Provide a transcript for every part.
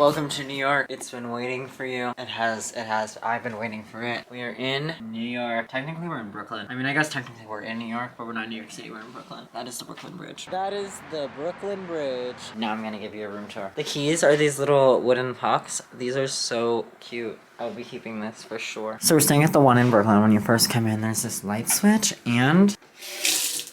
Welcome to New York. It's been waiting for you. It has. I've been waiting for it. We are in New York. Technically, we're in Brooklyn. I mean, I guess technically we're in New York, but we're not in New York City. We're in Brooklyn. That is the Brooklyn Bridge. That is the Brooklyn Bridge. Now I'm gonna give you a room tour. The keys are these little wooden pucks. These are so cute. I will be keeping this for sure. So we're staying at the one in Brooklyn. When you first come in, there's this light switch and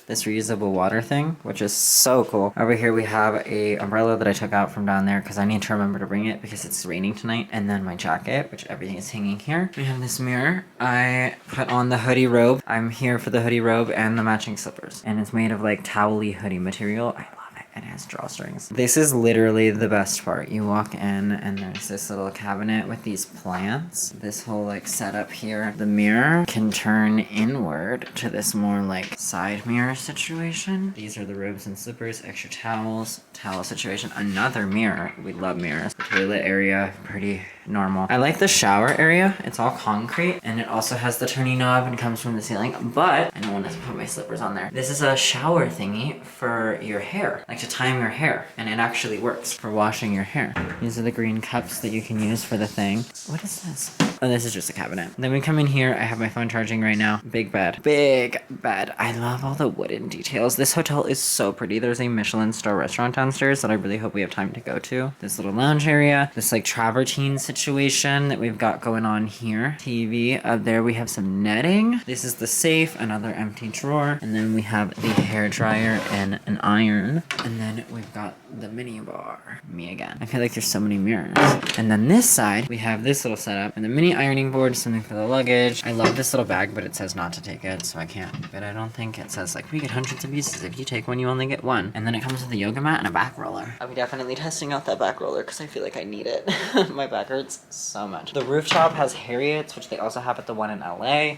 this reusable water thing, which is so cool. Over here we have a umbrella that I took out from down there because I need to remember to bring it because it's raining tonight. And then my jacket, which everything is hanging here. We have this mirror. I put on the hoodie robe. I'm here for the hoodie robe and the matching slippers. And it's made of like towel-y hoodie material. I love it. It has drawstrings. This is literally the best part. You walk in and there's this little cabinet with these plants. This whole like setup here. The mirror can turn inward to this more like side mirror situation. These are the robes and slippers, extra towels, towel situation. Another mirror. We love mirrors. The toilet area, pretty normal. I like the shower area. It's all concrete and it also has the turning knob and comes from the ceiling, but I don't want to put my slippers on there. This is a shower thingy for your hair, like to time your hair, and it actually works for washing your hair. These are the green cups that you can use for the thing. What is this? Oh, this is just a cabinet. Then we come in here. I have my phone charging right now. Big bed. Big bed. I love all the wooden details. This hotel is so pretty. There's a Michelin star restaurant downstairs that I really hope we have time to go to. This little lounge area. This like travertine situation that we've got going on here. TV. Up there we have some netting. This is the safe. Another empty drawer. And then we have the hair dryer and an iron. And then we've got the mini bar. Me again. I feel like there's so many mirrors. And then this side, we have this little setup and the mini ironing board, something for the luggage. I love this little bag, but it says not to take it, so I can't. But I don't think it says like, we get hundreds of uses. If you take one, you only get one. And then it comes with a yoga mat and a back roller. I'll be definitely testing out that back roller because I feel like I need it. My back hurts so much. The rooftop has Harriet's, which they also have at the one in LA.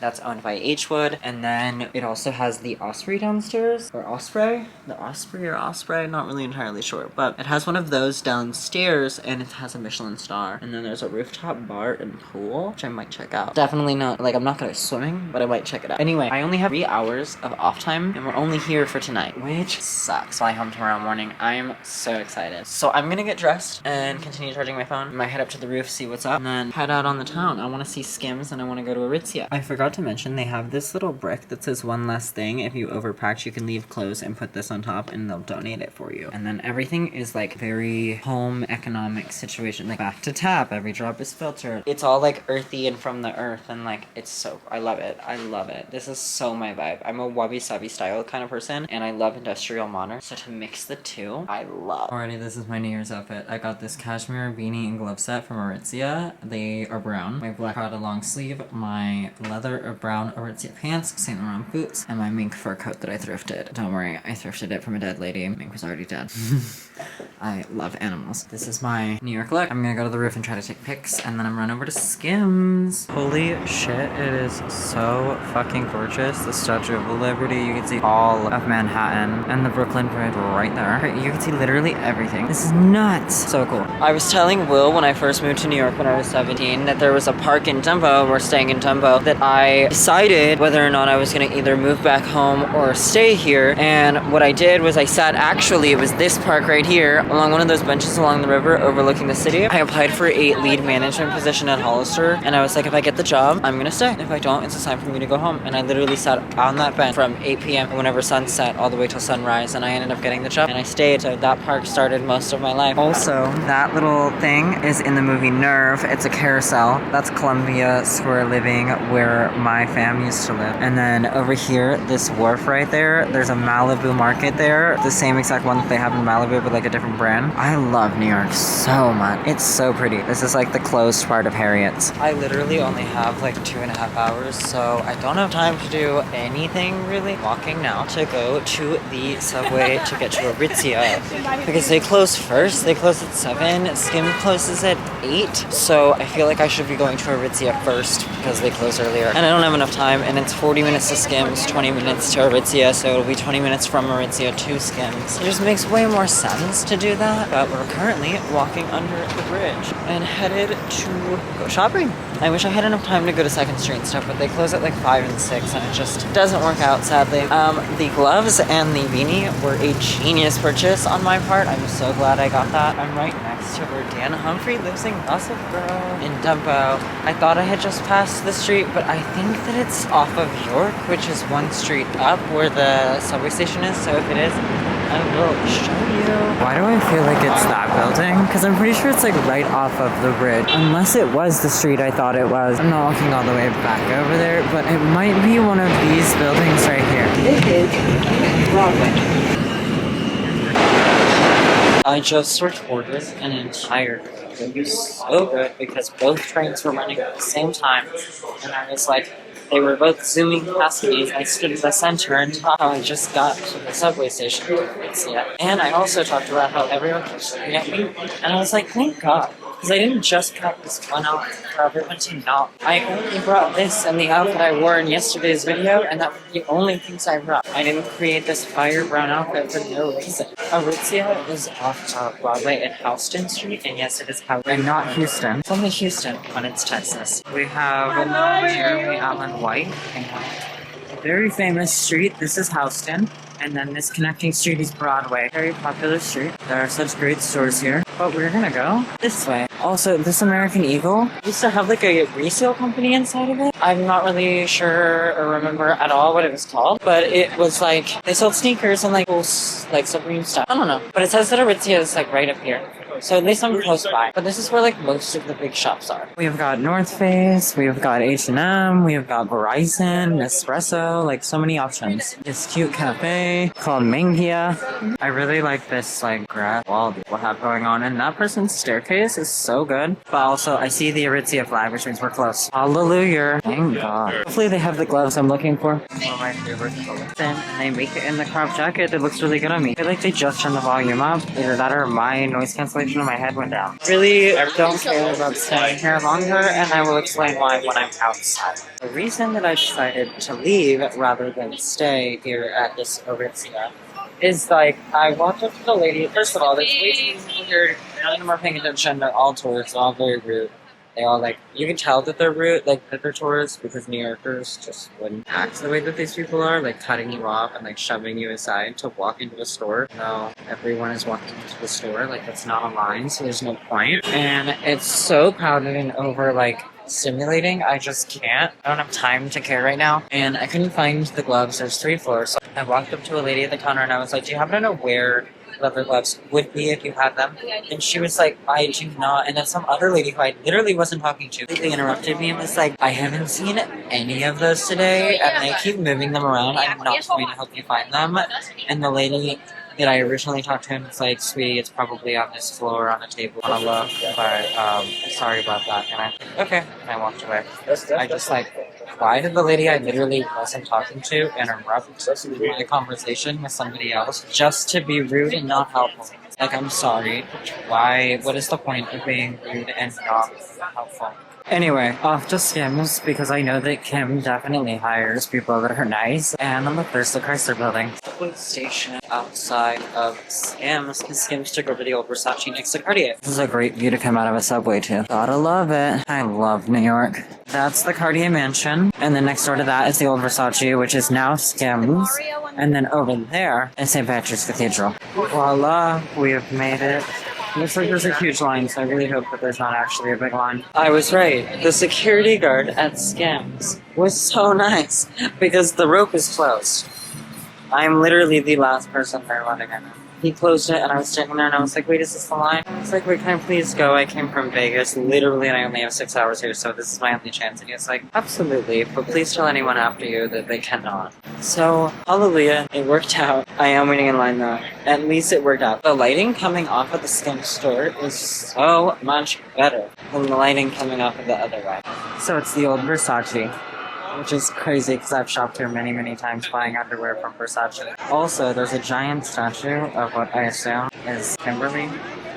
That's owned by H-Wood. And then it also has the Osprey downstairs. Or Osprey? The Osprey or Osprey? Not really entirely sure. But it has one of those downstairs and it has a Michelin star. And then there's a rooftop bar and pool, which I might check out. Definitely not, like I'm not gonna swimming, but I might check it out. Anyway, I only have 3 hours of off time and we're only here for tonight, which sucks. Flying home tomorrow morning. I'm so excited. So I'm gonna get dressed and continue charging my phone. I might head up to the roof, see what's up, and then head out on the town. I wanna see Skims and I wanna go to Aritzia. I forgot to mention they have this little brick that says one less thing. If you overpacked, you can leave clothes and put this on top and they'll donate it for you. And then everything is like very home economic situation. Like back to tap, every drop is filtered. It's all like earthy and from the earth and like it's so, I love it. I love it. This is so my vibe. I'm a wabi-sabi style kind of person and I love industrial modern. So to mix the two, I love. Alrighty, this is my New Year's outfit. I got this cashmere beanie and glove set from Aritzia. They are brown. My black Prada long sleeve, my leather or brown Aritzia pants, Saint Laurent boots, and my mink fur coat that I thrifted. Don't worry, I thrifted it from a dead lady. Mink was already dead. I love animals. This is my New York look. I'm gonna go to the roof and try to take pics and then I'm run over to Skims. Holy shit, it is so fucking gorgeous. The Statue of Liberty, you can see all of Manhattan and the Brooklyn Bridge right there. You can see literally everything. This is nuts. So cool. I was telling Will when I first moved to New York when I was 17 that there was a park in Dumbo, we're staying in Dumbo, that I decided whether or not I was gonna either move back home or stay here. And what I did was I sat, actually it was this park right here, along one of those benches along the river overlooking the city. I applied for a lead management position at Hollister and I was like, if I get the job, I'm gonna stay. If I don't, it's a time for me to go home. And I literally sat on that bench from 8 p.m. whenever sun set all the way till sunrise and I ended up getting the job and I stayed. So that park started most of my life. Also, that little thing is in the movie Nerve. It's a carousel. That's Columbia Square Living where my fam used to live. And then over here, this wharf right there, there's a Malibu market there. The same exact one that they have in Malibu but like a different brand. I love New York so much. It's so pretty. This is like the closed part of Harriet's. I literally only have like 2.5 hours, so I don't have time to do anything really. Walking now to go to the subway to get to Aritzia because they close first. They close at 7. Skim closes at 8. So I feel like I should be going to Aritzia first because they close earlier. And I don't have enough time and it's 40 minutes to Skims, 20 minutes to Aritzia, so it'll be 20 minutes from Aritzia to Skims. It just makes way more sense to do do that, but we're currently walking under the bridge and headed to go shopping. I wish I had enough time to go to 2nd Street and stuff, but they close at like 5 and 6 and it just doesn't work out, sadly. The gloves and the beanie were a genius purchase on my part. I'm so glad I got that. I'm right next to where Dan Humphrey lives in Gossip Girl in Dumbo. I thought I had just passed the street, but I think that it's off of York, which is 1 street up where the subway station is, so if it is, I will show you. Why do I feel like it's that building? Because I'm pretty sure it's like right off of the bridge. Unless it was the street I thought it was. I'm not walking all the way back over there, but it might be one of these buildings right here. This is Broadway. I just recorded an entire video. It was so good because both trains were running at the same time. And I was like, they were both zooming past me. I stood in the center and thought how I just got to the subway station in Aritzia. And I also talked about how everyone keeps looking at me. And I was like, thank God. Because I didn't just cut this one out for everyone to not. I only brought this and the outfit I wore in yesterday's video, and that were the only things I brought. I didn't create this fire brown outfit for no reason. Aritzia is off Broadway at Houston Street, and yes, it is Houston, and not Houston. It's only Houston when it's Texas. We have Jeremy Allen White, a very famous street. This is Houston. And then this connecting street is Broadway. Very popular street. There are such great stores here. But we're gonna go this way. Also, this American Eagle used to have like a resale company inside of it. I'm not really sure or remember at all what it was called. But it was like, they sold sneakers and like cool, like Supreme stuff. I don't know. But it says that Aritzia is like right up here. So at least I'm close by. But this is where like most of the big shops are. We've got North Face, we've got H&M, we've got Verizon, Nespresso, like so many options. This cute cafe called Mangia. I really like this like grass wall we'll have going on, and that person's staircase is so good. But also I see the Aritzia flag, which means we're close. Hallelujah. Thank God. Hopefully they have the gloves I'm looking for. One of my favorite colors. And they make it in the crop jacket. It looks really good on me. I feel like they just turned the volume up. Either that or my noise cancellation in my head went down. Really, I don't care about staying here longer, and I will explain why when I'm outside. The reason that I decided to leave rather than stay here at this Aritzia is like, I walked up to the lady. First of all, there's way too many people here. None of them are paying attention. They're all tourists. They're all very rude. They all like, you can tell that they're rude, like that they're tourists, because New Yorkers just wouldn't act the way that these people are, like cutting you off and like shoving you aside to walk into a store. No, everyone is walking into the store, like that's not a line, so there's no point. And it's so crowded and over like stimulating, I just can't. I don't have time to care right now. And I couldn't find the gloves. There's 3 floors. So I walked up to a lady at the counter and I was like, do you happen to know where leather gloves would be if you had them? And she was like, I do not. And then some other lady who I literally wasn't talking to completely interrupted me and was like, I haven't seen any of those today, and they keep moving them around. I'm not going to help you find them. And the lady that I originally talked to him was like, sweetie, it's probably on this floor on the table. I look, but sorry about that. And I, okay. And I walked away. I just like, why did the lady I literally wasn't talking to interrupt my conversation with somebody else just to be rude and not helpful? Like, I'm sorry. Why? What is the point of being rude and not helpful? Anyway, off to Skims, because I know that Kim definitely hires people that are nice. And I'm there's the Chrysler building. Subway station outside of Skims, because Skims took over the old Versace next to Cartier. This is a great view to come out of a subway too. Gotta love it. I love New York. That's the Cartier mansion. And then next door to that is the old Versace, which is now Skims. And then over there is St. Patrick's Cathedral. Voila, we have made it. Looks like there's a huge line, so I really hope that there's not actually a big line. I was right. The security guard at Skims was so nice because the rope is closed. I'm literally the last person there letting in. He closed it and I was standing there and I was like, wait, is this the line? I was like, wait, can I please go? I came from Vegas, literally, and I only have 6 hours here, so this is my only chance. And he was like, absolutely, but please tell anyone after you that they cannot. So, hallelujah, it worked out. I am waiting in line though. At least it worked out. The lighting coming off of the Skims store is so much better than the lighting coming off of the other way. So it's the old Versace, which is crazy because I've shopped here many, many times buying underwear from Versace. Also, there's a giant statue of what I assume is Kimberly.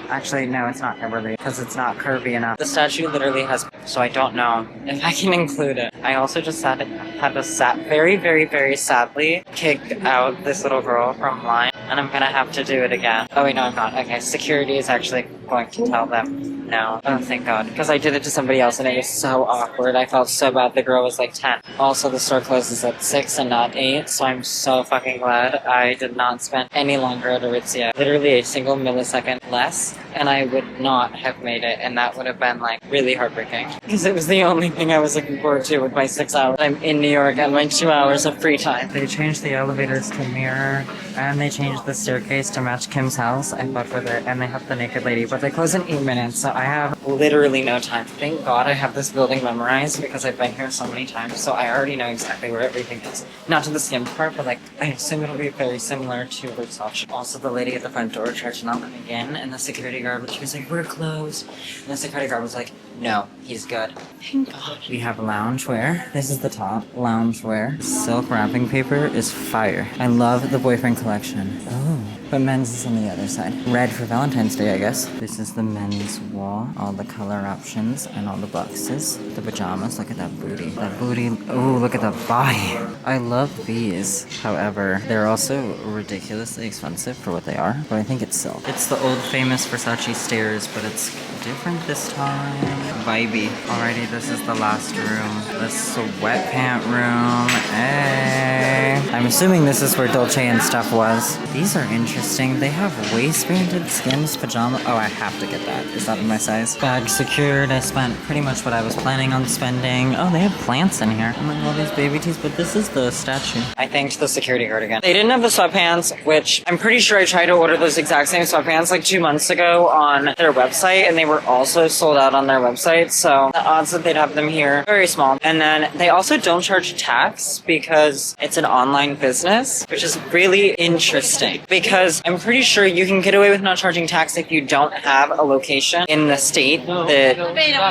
Actually, no, it's not Kimberly because it's not curvy enough. The statue literally has, so I don't know if I can include it. I also just had to very, very, very sadly kick out this little girl from line and I'm gonna have to do it again. Oh wait, no, I'm not. Okay, security is actually going to tell them no. Oh, thank God. Because I did it to somebody else and it was so awkward. I felt so bad. The girl was like 10. Also, the store closes at 6 and not 8, so I'm so fucking glad I did not spend any longer at Aritzia. Literally a single millisecond less, and I would not have made it, and that would have been like really heartbreaking. Because it was the only thing I was looking forward to with my 6 hours. I'm in New York and my 2 hours of free time. They changed the elevators to mirror, and they changed the staircase to match Kim's house. I thought with it, and they have the naked lady, but they close in 8 minutes, so I have literally no time. Thank God I have this building memorized because I've been here so many times, so I already know exactly where everything is. Not to the Skims part, but like, I assume it'll be very similar to Versace. Also, the lady at the front door tried to not let me in, and the security guard, she was like, we're closed. And the security guard was like, no, he's good. Thank God. We have loungewear. This is the top. Loungewear. Silk wrapping paper is fire. I love the boyfriend collection. Oh. But men's is on the other side. Red for Valentine's Day, I guess. This is the men's wall. All the color options and all the boxes. The pajamas. Look at that booty. That booty. Oh, look at that body. I love these. However, they're also ridiculously expensive for what they are. But I think it's silk. It's the old famous Versace stairs, but it's different this time. Vibey. Alrighty, this is the last room. The sweatpant room. Hey. I'm assuming this is where Dolce and stuff was. These are interesting. They have waistbanded Skims pajama. Oh, I have to get that. Is that in my size? Bag secured. I spent pretty much what I was planning on spending. Oh, they have plants in here. I'm like, all these baby tees, but this is the statue. I thanked the security guard again. They didn't have the sweatpants, which I'm pretty sure I tried to order those exact same sweatpants like 2 months ago on their website, and they were also sold out on their website, so the odds that they'd have them here, very small. And then they also don't charge tax because it's an online business, which is really interesting because I'm pretty sure you can get away with not charging tax if you don't have a location in the state that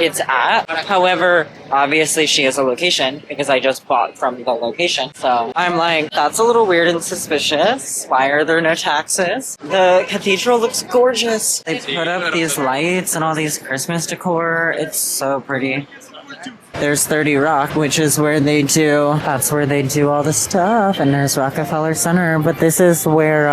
it's at. However, obviously she has a location because I just bought from the location. So I'm like, that's a little weird and suspicious. Why are there no taxes? The cathedral looks gorgeous. They put up these lights and all these Christmas decor. It's so pretty. There's 30 Rock, which is where they do, that's where they do all the stuff, and there's Rockefeller Center, but this is where,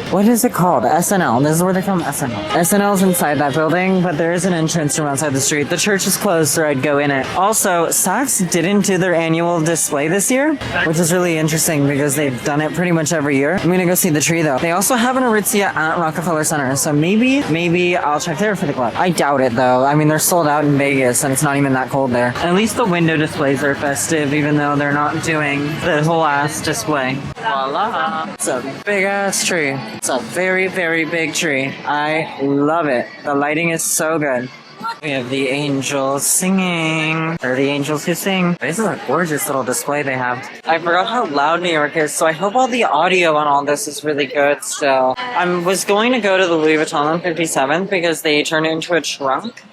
what is it called? SNL. This is where they film SNL. SNL's inside that building, but there is an entrance from outside the street. The church is closed, so I'd go in it. Also, Saks didn't do their annual display this year, which is really interesting because they've done it pretty much every year. I'm gonna go see the tree, though. They also have an Aritzia at Rockefeller Center, so maybe I'll check there for the club. I doubt it, though. I mean, they're sold out in Vegas, and it's not even that cold there. And at least the window displays are festive, even though they're not doing the whole ass display. Voila! It's a big ass tree. It's a very, very big tree. I love it. The lighting is so good. We have the angels singing. Or the angels who sing. This is a gorgeous little display they have. I forgot how loud New York is, so I hope all the audio on all this is really good still. I was going to go to the Louis Vuitton on 57th because they turned it into a trunk.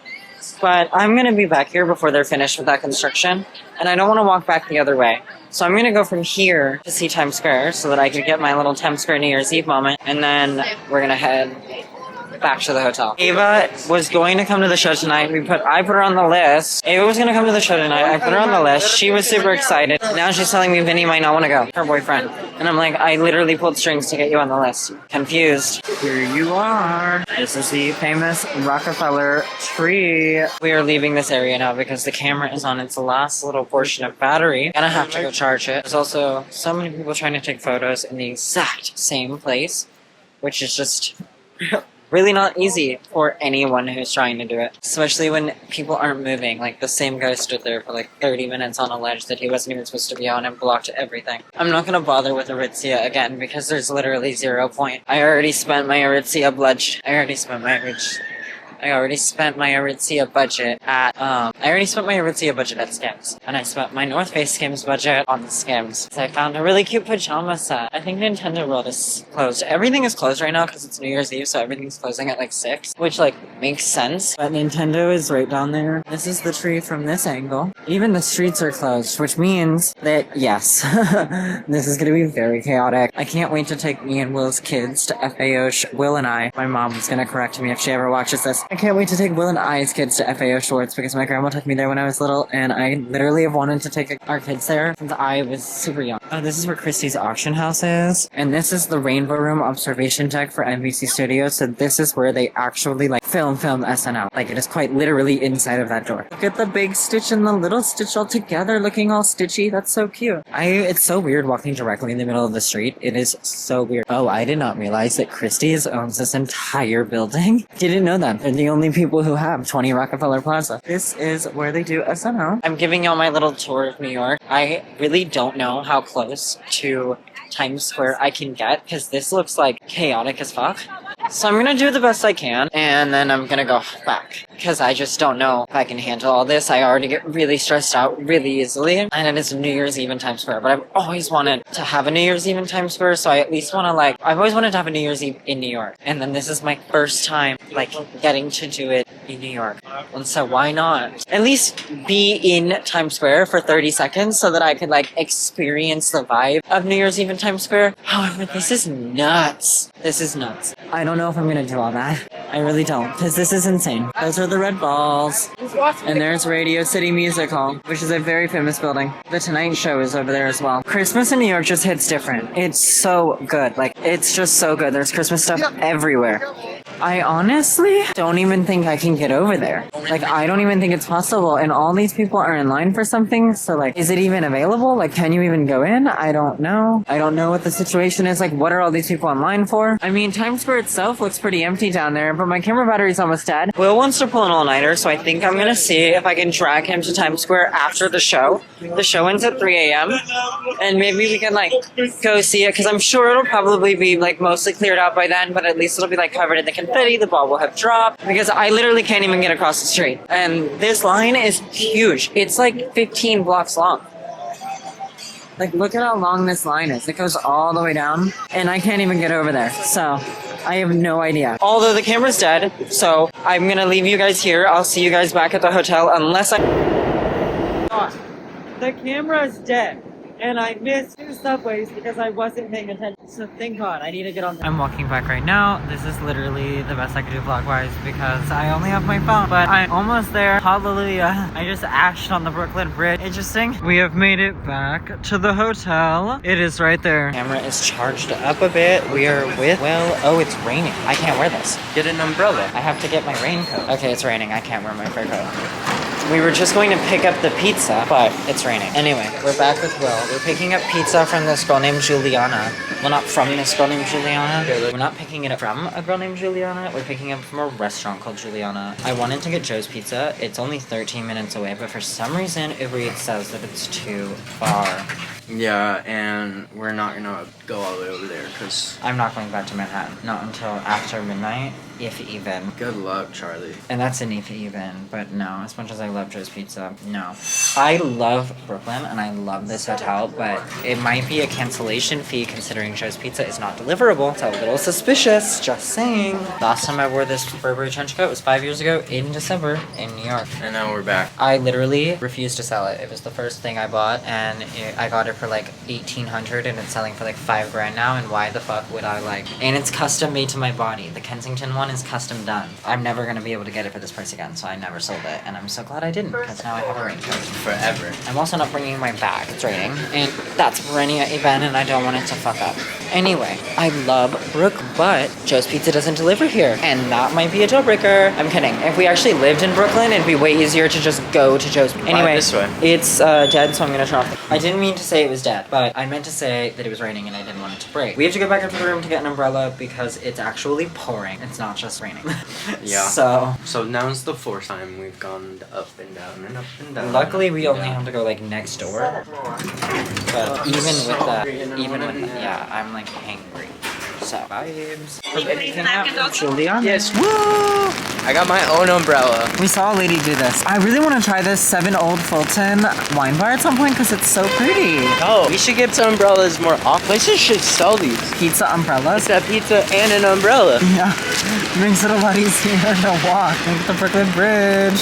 But I'm going to be back here before they're finished with that construction, and I don't want to walk back the other way. So I'm going to go from here to see Times Square so that I can get my little Times Square New Year's Eve moment, and then we're going to head back to the hotel. Ava was going to come to the show tonight. I put her on the list. Ava was going to come to the show tonight. I put her on the list. She was super excited. Now she's telling me Vinny might not want to go. Her boyfriend. And I'm like, I literally pulled strings to get you on the list. Confused. Here you are. This is the famous Rockefeller tree. We are leaving this area now because the camera is on its last little portion of battery. Gonna have to go charge it. There's also so many people trying to take photos in the exact same place, which is just really not easy for anyone who's trying to do it. Especially when people aren't moving. Like, the same guy stood there for like 30 minutes on a ledge that he wasn't even supposed to be on and blocked everything. I'm not gonna bother with Aritzia again because there's literally 0 point. I already spent my Aritzia budget at Skims. And I spent my North Face Skims budget on the Skims. So I found a really cute pajama set. I think Nintendo World is closed. Everything is closed right now because it's New Year's Eve, so everything's closing at like 6, which like makes sense. But Nintendo is right down there. This is the tree from this angle. Even the streets are closed, which means that, yes, this is gonna be very chaotic. I can't wait to take me and Will's kids to FAO. Will and I, my mom is gonna correct me if she ever watches this, I can't wait to take Will and I's kids to FAO Schwartz because my grandma took me there when I was little, and I literally have wanted to take our kids there since I was super young. Oh, this is where Christie's auction house is, and this is the Rainbow Room observation deck for NBC Studios, so this is where they actually like film SNL. Like, it is quite literally inside of that door. Look at the big Stitch and the little Stitch all together looking all stitchy. That's so cute. It's so weird walking directly in the middle of the street. It is so weird. Oh, I did not realize that Christie's owns this entire building. Didn't know that. They're the only people who have 20 Rockefeller Plaza. This is where they do SNL. I'm giving y'all my little tour of New York. I really don't know how close to Times Square I can get because this looks like chaotic as fuck. So I'm gonna do the best I can, and then I'm gonna go back, because I just don't know if I can handle all this. I already get really stressed out really easily, and it is New Year's Eve in Times Square, but I've always wanted to have a New Year's Eve in Times Square, so I at least want to, like, I've always wanted to have a New Year's Eve in New York, and then this is my first time, like, getting to do it in New York, and so why not? At least be in Times Square for 30 seconds so that I could, like, experience the vibe of New Year's Eve in Times Square. However, this is nuts. This is nuts. I don't know if I'm gonna do all that. I really don't, because this is insane. Those are the red balls. And there's Radio City Music Hall, which is a very famous building. The Tonight Show is over there as well. Christmas in New York just hits different. It's so good. Like, it's just so good. There's Christmas stuff everywhere. I honestly don't even think I can get over there. Like, I don't even think it's possible. And all these people are in line for something. So, like, is it even available? Like, can you even go in? I don't know. I don't know what the situation is. Like, what are all these people in line for? I mean, Times Square itself looks pretty empty down there, but my camera battery's almost dead. Will wants to pull an all-nighter, so I think I'm gonna see if I can drag him to Times Square after the show. The show ends at 3 a.m. And maybe we can, like, go see it, because I'm sure it'll probably be, like, mostly cleared out by then, but at least it'll be, like, covered in the confetti. The ball will have dropped, because I literally can't even get across the street. And this line is huge. It's, like, 15 blocks long. Like, look at how long this line is. It goes all the way down, and I can't even get over there. So, I have no idea. Although the camera's dead, so I'm gonna leave you guys here. I'll see you guys back at the hotel unless I... The camera's dead, and I missed 2 subways because I wasn't paying attention. So thank God, I need to get on. I'm walking back right now. This is literally the best I could do vlog-wise because I only have my phone. But I'm almost there. Hallelujah. I just ashed on the Brooklyn Bridge. Interesting. We have made it back to the hotel. It is right there. Camera is charged up a bit. We are with, well, oh, it's raining. I can't wear this. Get an umbrella. I have to get my raincoat. Okay, it's raining. I can't wear my fur coat. We were just going to pick up the pizza, but it's raining. Anyway, we're back with Will. We're picking up pizza from this girl named Juliana. Well, not from this girl named Juliana. We're not picking it up from a girl named Juliana. We're picking it up from a restaurant called Juliana. I wanted to get Joe's Pizza. It's only 13 minutes away, but for some reason, Uber Eats says that it's too far. Yeah, and we're not gonna go all the way over there, because... I'm not going back to Manhattan. Not until after midnight, if even. Good luck, Charlie. And that's an if even, but no, as much as I love Joe's Pizza, no. I love Brooklyn, and I love this hotel, but it might be a cancellation fee considering Joe's Pizza is not deliverable. It's a little suspicious, just saying. Last time I wore this Burberry trench coat was 5 years ago in December in New York. And now we're back. I literally refused to sell it. It was the first thing I bought, and I got it for like $1,800, and it's selling for like $5,000 now, and why the fuck would I like... And it's custom made to my body. The Kensington one is custom done. I'm never gonna be able to get it for this price again, so I never sold it, and I'm so glad I didn't, because now I have a raincoat. Forever. I'm also not bringing my bag. It's raining, and that's a perennial event, and I don't want it to fuck up. Anyway, I love Brooklyn, but Joe's Pizza doesn't deliver here, and that might be a deal breaker. I'm kidding. If we actually lived in Brooklyn, it'd be way easier to just go to Joe's. Anyway, this way. It's dead, so I'm gonna turn off. I didn't mean to say it was dead, but I meant to say that it was raining, and I didn't want it to break. We have to go back up to the room to get an umbrella because it's actually pouring. It's not just raining. Yeah. So now it's the 4th time we've gone up and down and up and down. Luckily, we only have to go like next door. But even with that, yeah, I'm like hangry. So vibes. Julia? Yes. Woo! I got my own umbrella. We saw a lady do this. I really want to try this 7 Old Fulton wine bar at some point because it's so pretty. Oh, we should get some umbrellas more often. Places should sell these. Pizza umbrellas? It's a pizza and an umbrella. Yeah. Makes it a lot easier to walk. Look at the Brooklyn Bridge.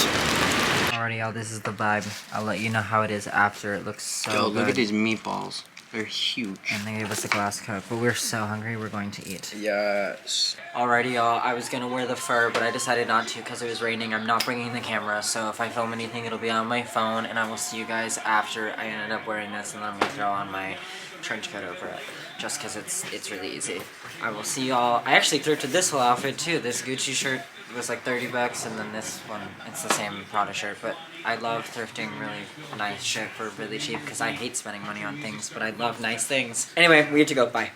Alrighty, y'all, this is the vibe. I'll let you know how it is after. It looks so good. Look at these meatballs. They're huge. And they gave us a glass Coke, but we're so hungry, we're going to eat. Yes. Alrighty, y'all, I was gonna wear the fur, but I decided not to because it was raining. I'm not bringing the camera, so if I film anything, it'll be on my phone, and I will see you guys after I ended up wearing this, and then I'm gonna throw on my trench coat over it, just because it's really easy. I will see y'all. I actually thrifted this whole outfit, too. This Gucci shirt was like 30 bucks, and then this one, it's the same Prada shirt, but I love thrifting really nice shit for really cheap, because I hate spending money on things, but I love nice things. Anyway, we have to go. Bye.